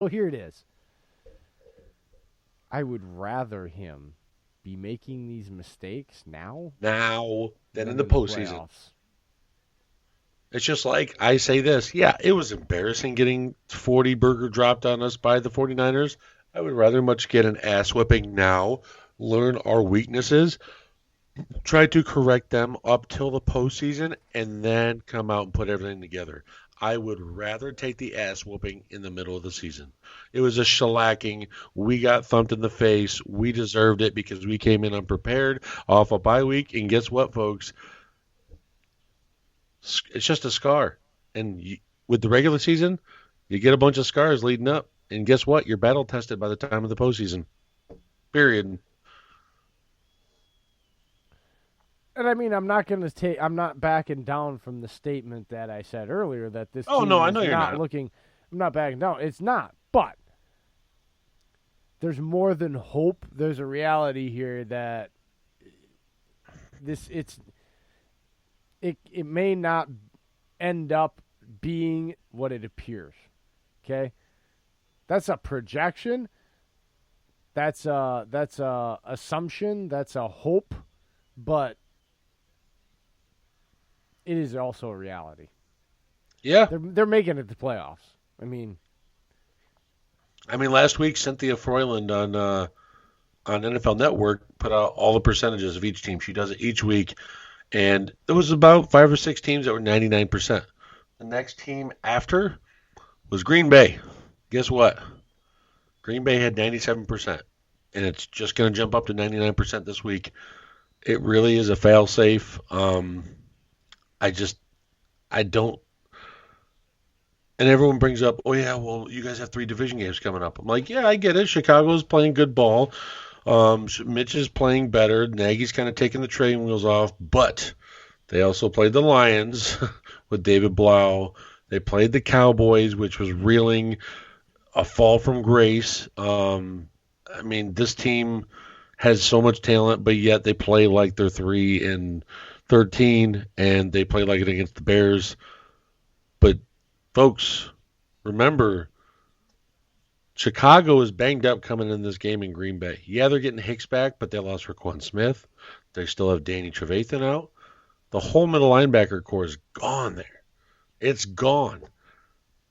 Well, here it is. I would rather him be making these mistakes now Now than in than the in the postseason. playoffs. It's just like I say this. Yeah, it was embarrassing getting 40 burger dropped on us by the 49ers. I would rather much get an ass whipping now, learn our weaknesses, try to correct them up till the postseason, and then come out and put everything together. I would rather take the ass whooping in the middle of the season. It was a shellacking. We got thumped in the face. We deserved it because we came in unprepared off a bye week. And guess what, folks? It's just a scar. And with the regular season, you get a bunch of scars leading up. And guess what? You're battle tested by the time of the postseason. Period. And I mean, I'm not backing down from the statement that I said earlier that this Oh, no, team I is know you're not not. looking. I'm not backing down. It's not. But there's more than hope. There's a reality here that it may not end up being what it appears. Okay? That's a projection. That's a assumption. That's a hope. But it is also a reality. Yeah. They're making it to playoffs. I mean, I mean, last week, Cynthia Froyland on NFL Network put out all the percentages of each team. She does it each week. And there was about 5 or 6 teams that were 99%. The next team after was Green Bay. Guess what? Green Bay had 97%, and it's just going to jump up to 99% this week. It really is a fail safe. I just, I don't. And everyone brings up, oh yeah, well you guys have 3 division games coming up. I'm like, yeah, I get it. Chicago's playing good ball. Mitch is playing better. Nagy's kind of taking the training wheels off, but they also played the Lions with David Blau. They played the Cowboys, which was reeling a fall from grace. I mean, this team has so much talent, but yet they play like they're 3-13, and they play like it against the Bears. But folks, remember, Chicago is banged up coming in this game in Green Bay. Yeah, they're getting Hicks back, but they lost Raquan Smith. They still have Danny Trevathan out. The whole middle linebacker core is gone there. It's gone.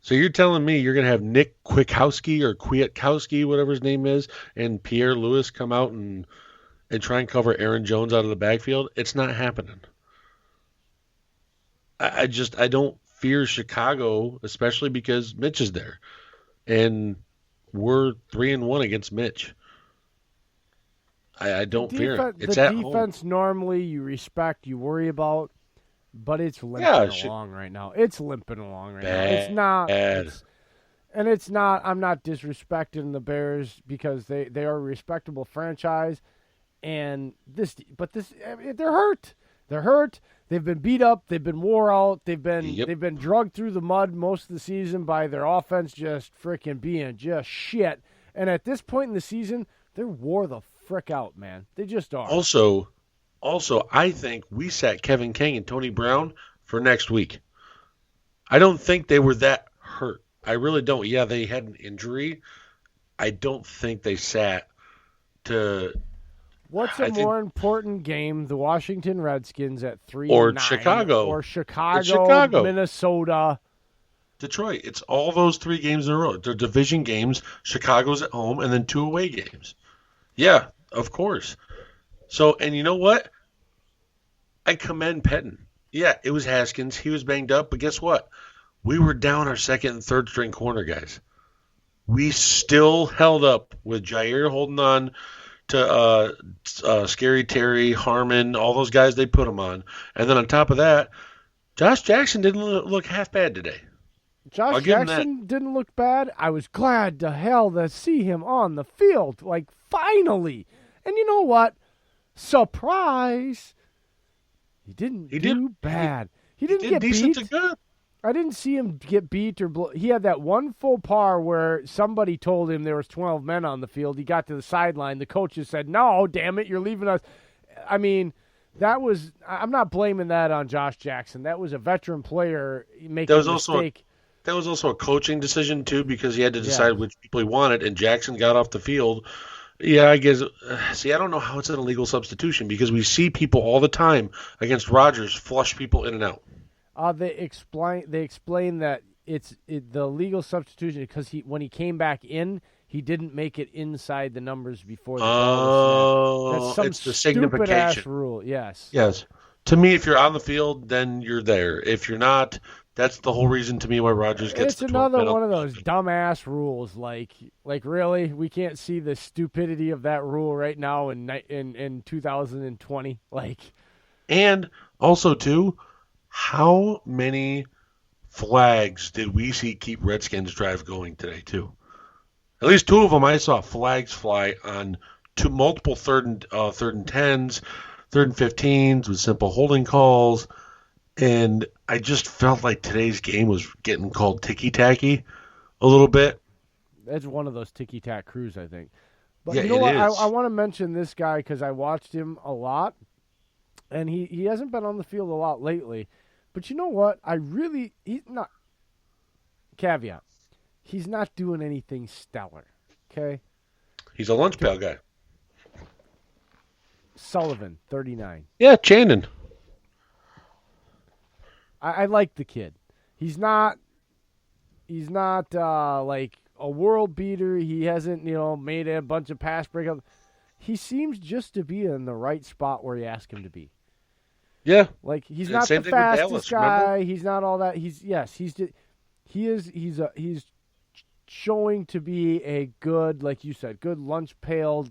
So you're telling me you're going to have Nick Kwiatkowski or Kwiatkowski, whatever his name is, and Pierre Lewis come out and try and cover Aaron Jones out of the backfield? It's not happening. I don't fear Chicago, especially because Mitch is there, and we're 3-1 against Mitch. I don't fear him. the It's at home. defense normally you respect, you worry about, but it's limping Yeah, along right now. It's limping along right now. It's not. bad. It's not. I'm not disrespecting the Bears because they are a respectable franchise, and I mean, they're hurt. They're hurt. They've been beat up. They've been wore out. Yep. They've been drugged through the mud most of the season by their offense just freaking being just shit. And at this point in the season, they're wore the frick out, man. They just are. Also, I think we sat Kevin King and Tony Brown for next week. I don't think they were that hurt. I really don't. Yeah, they had an injury. I don't think they sat to. What's a I think more important game, the Washington Redskins at three or and nine, Chicago. or It's Chicago, Chicago, Minnesota? Detroit. It's all those 3 games in a row. They're division games. Chicago's at home, and then 2 away games. Yeah, of course. So, and you know what? I commend Pettin. Yeah, it was Haskins. He was banged up, but guess what? We were down our second and third string corner guys. We still held up with Jair holding on to Scary Terry, Harmon, all those guys they put him on. And then on top of that, Josh Jackson didn't look half bad today. I'll Josh give him that. Jackson didn't look bad. I was glad to hell to see him on the field, like finally. And you know what? Surprise! He didn't He did. do bad. He He didn't did get decent to beat. good. I didn't see him get beat he had that one faux pas where somebody told him there was 12 men on the field. He got to the sideline. The coaches said, "No, damn it, you're leaving us." I mean, I'm not blaming that on Josh Jackson. That was a veteran player That making a was also mistake. that was also a coaching decision too, because he had to Yes. decide which people he wanted, and Jackson got off the field. Yeah, I guess. See, I don't know how it's an illegal substitution because we see people all the time against Rodgers flush people in and out. They explain that the legal substitution because when he came back in, he didn't make it inside the numbers before the ball was snapped. Oh, That's some it's the stupid ass signification. rule. Yes. Yes. To me, if you're on the field, then you're there. If you're not, that's the whole reason to me why Rodgers gets It's the 12 another one of those penalty. dumbass rules. Like really, we can't see the stupidity of that rule right now in 2020. Like, And also, too, how many flags did we see keep Redskins drive going today, too? At least two of them I saw flags fly on multiple third and tens, third and 15s with simple holding calls. And I just felt like today's game was getting called ticky-tacky a little bit. it's one of those ticky tack crews, I think. But Yeah, you know it what? I is. want to mention this guy because I watched him a lot, and he hasn't been on the field a lot lately. But you know what? He's not, caveat, he's not doing anything stellar. Okay? He's a lunch pail guy. Sullivan, 39. Yeah, Channing. I like the kid. He's not like a world beater. He hasn't, made a bunch of pass breakups. He seems just to be in the right spot where you ask him to be. Yeah. Like he's And not same the thing with fastest Dallas, guy. remember? He's not all that. He's showing to be a good, like you said, good lunch pail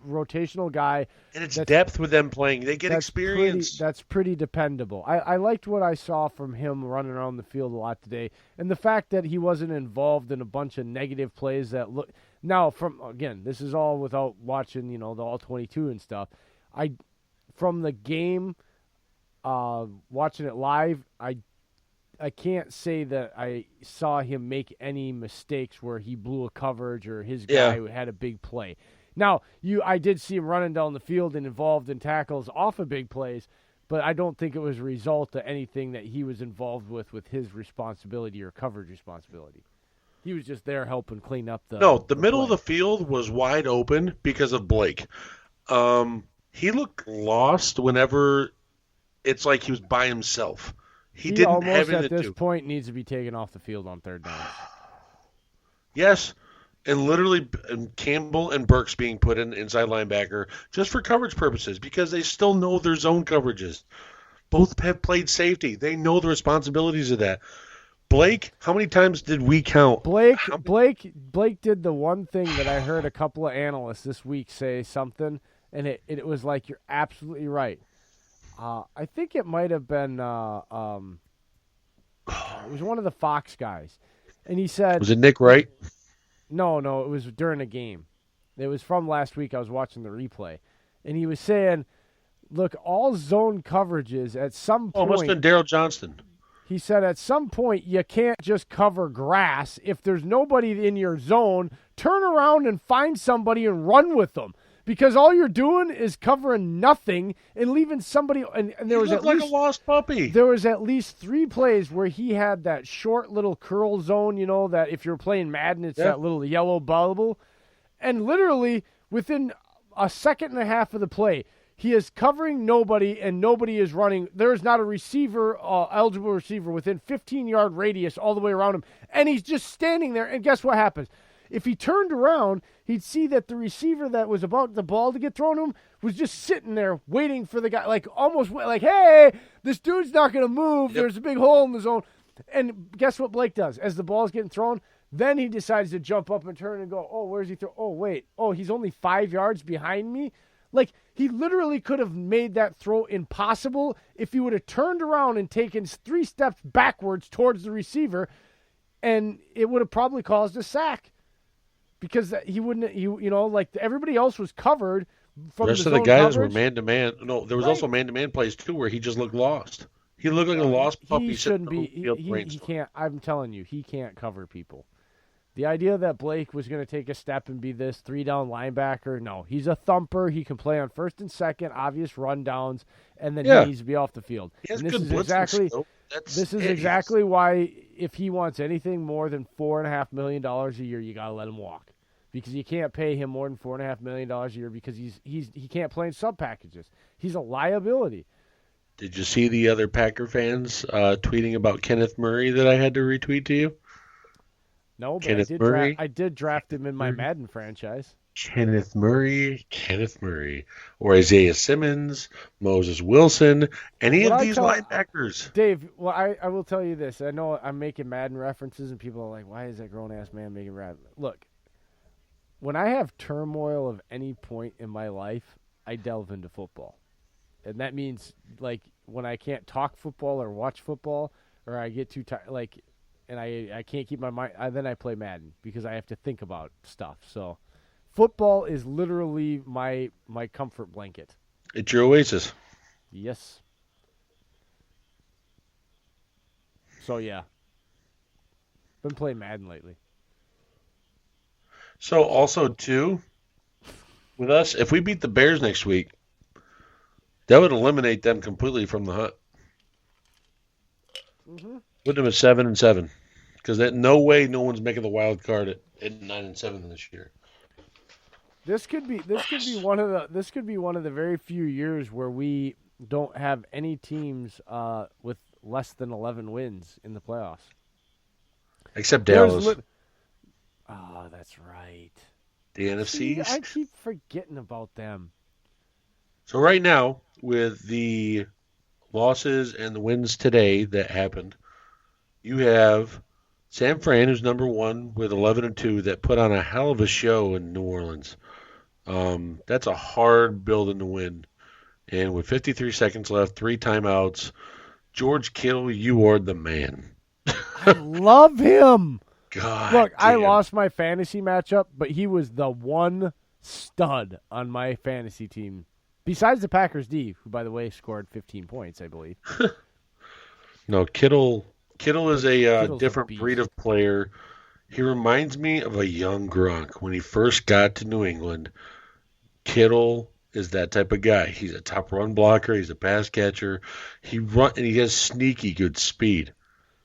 rotational guy. And it's That's depth with them playing. They get that's pretty experience. that's pretty dependable. I liked what I saw from him running around the field a lot today, and the fact that he wasn't involved in a bunch of negative plays that look. Now, from again, this is all without watching, the all 22 and stuff. I from the game, watching it live, I can't say that I saw him make any mistakes where he blew a coverage or his Yeah. guy had a big play. Now, I did see him running down the field and involved in tackles off of big plays, but I don't think it was a result of anything that he was involved with his responsibility or coverage responsibility. He was just there helping clean up No, the the middle of play. the field was wide open because of Blake. He looked lost whenever it's like he was by himself. He He didn't have almost anything at to this do. point needs to be taken off the field on third downs. Yes, and literally Campbell and Burks being put in inside linebacker just for coverage purposes because they still know their zone coverages. Both have played safety. They know the responsibilities of that. Blake, how many times did we count? Blake did the one thing that I heard a couple of analysts this week say something, and it was like you're absolutely right. I think it might have been it was one of the Fox guys, and he said Was it Nick Wright? no, it was during a game. It was from last week. I was watching the replay, and he was saying, "Look, all zone coverages at some Oh, it must point." have been Daryl Johnston. He said, at some point, you can't just cover grass. If there's nobody in your zone, turn around and find somebody and run with them. Because all you're doing is covering nothing and leaving somebody. And He there was looked at like least a lost puppy. there was at least 3 plays where he had that short little curl zone. That if you're playing Madden, it's Yeah. that little yellow bubble. And literally within a second and a half of the play, he is covering nobody, and nobody is running. There is not a receiver, eligible receiver, within 15-yard radius all the way around him. And he's just standing there, and guess what happens? If he turned around, he'd see that the receiver that was about the ball to get thrown to him was just sitting there waiting for the guy, like almost like, hey, this dude's not going to move. Yep. There's a big hole in the zone. And guess what Blake does? As the ball's getting thrown, then he decides to jump up and turn and go, oh, where's he throw? Oh, wait. Oh, he's only 5 yards behind me? Like, he literally could have made that throw impossible if he would have turned around and taken 3 steps backwards towards the receiver, and it would have probably caused a sack because he wouldn't, like everybody else was covered The from rest the of the zone guys were coverage. man to man. No, there was Right. also man to man plays too where he just looked lost. He looked like a lost puppy He sitting shouldn't on be. the field He brainstorming. can't. I'm telling you, he can't cover people. The idea that Blake was going to take a step and be this 3-down linebacker, no. He's a thumper. He can play on first and second, obvious rundowns, and then Yeah. he needs to be off the field. He has And good blitzing skill. That's this is it. exactly why if he wants anything more than $4.5 million a year, you gotta let him walk, because you can't pay him more than $4.5 million a year because he can't play in sub packages. He's a liability. Did you see the other Packer fans tweeting about Kenneth Murray that I had to retweet to you? No, but Kenneth Murray. I did draft him in my Madden franchise. Kenneth Murray, or Isaiah Simmons, Moses Wilson, any of these linebackers. Dave, well, I will tell you this. I know I'm making Madden references, and people are like, why is that grown-ass man making Madden? Look, when I have turmoil of any point in my life, I delve into football. And that means, like, when I can't talk football or watch football, or I get too tired, like, and I can't keep my mind, then I play Madden because I have to think about stuff. So football is literally my comfort blanket. It's your oasis. Yes. So, yeah. Been playing Madden lately. So, also, too, with us, if we beat the Bears next week, that would eliminate them completely from the hunt. Mm-hmm. Put them at 7-7, because no way no one's making the wild card at 9-7 this year. This could be one of the very few years where we don't have any teams with less than 11 wins in the playoffs. Except Dallas. Oh, that's right. The NFC East. I keep forgetting about them. So right now, with the losses and the wins today that happened, you have San Fran, who's number 1 with 11-2, that put on a hell of a show in New Orleans. That's a hard building to win. And with 53 seconds left, 3 timeouts, George Kittle, you are the man. I love him. God, look, damn. I lost my fantasy matchup, but he was the one stud on my fantasy team. Besides the Packers D, who, by the way, scored 15 points, I believe. No, Kittle is a different breed of player. He reminds me of a young Gronk. When he first got to New England, Kittle is that type of guy. He's a top run blocker. He's a pass catcher. And he has sneaky good speed.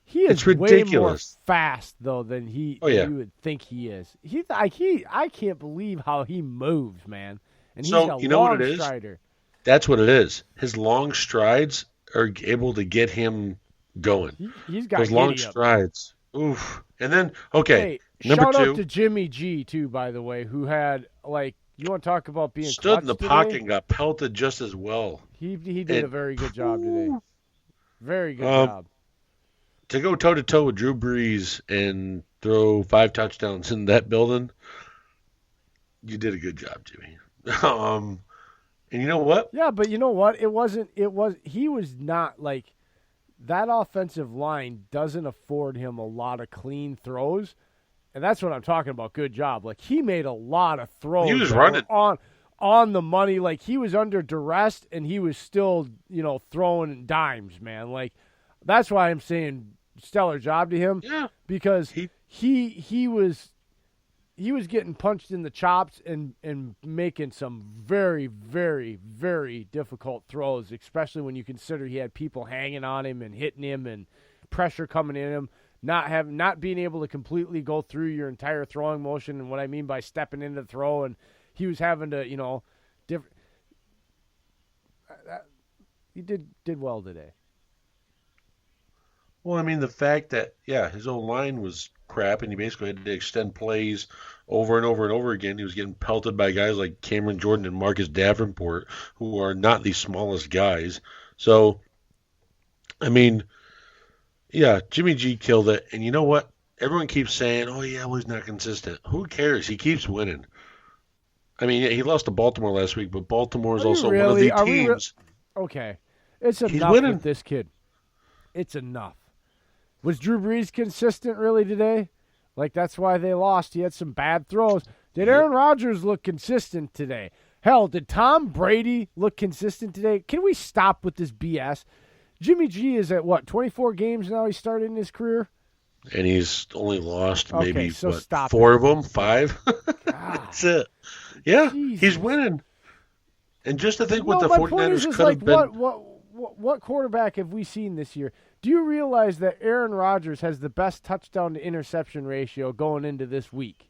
He is it's ridiculous. Way more fast, though, than you would think he is. I can't believe how he moves, man. And he's a long strider. That's what it is. His long strides are able to get him going. He's got those long strides. Oof. And then, okay, hey, number 2. Shout out to Jimmy G, too, by the way, who had, like, you want to talk about being stood in the today? pocket and got pelted just as well. He did a very good job today. Very good job. To go toe-to-toe with Drew Brees and throw 5 touchdowns in that building, you did a good job, Jimmy. And you know what? Yeah, but you know what? He was not like that. Offensive line doesn't afford him a lot of clean throws, and that's what I'm talking about. Good job. Like, he made a lot of throws. He was running on the money. Like, he was under duress, and he was still, throwing dimes, man. Like, that's why I'm saying stellar job to him. Yeah, because he was getting punched in the chops and making some very, very, very difficult throws, especially when you consider he had people hanging on him and hitting him and pressure coming in him, not being able to completely go through your entire throwing motion. And what I mean by stepping into the throw, and he was having to, he did well today. Well, I mean, the fact that, his own line was crap, and he basically had to extend plays over and over and over again. He was getting pelted by guys like Cameron Jordan and Marcus Davenport, who are not the smallest guys. So, I mean, Jimmy G killed it. And you know what? Everyone keeps saying, he's not consistent. Who cares? He keeps winning. I mean, he lost to Baltimore last week, but Baltimore is also one of the teams. Okay. It's enough with this kid. It's enough. Was Drew Brees consistent really today? Like, that's why they lost. He had some bad throws. Did Aaron Rodgers look consistent today? Hell, did Tom Brady look consistent today? Can we stop with this BS? Jimmy G is at, 24 games now he started in his career? And he's only lost maybe, 4 of them? 5? That's it. Yeah, Jesus. He's winning. And just to think what the 49ers could have been. what quarterback have we seen this year? Do you realize that Aaron Rodgers has the best touchdown to interception ratio going into this week?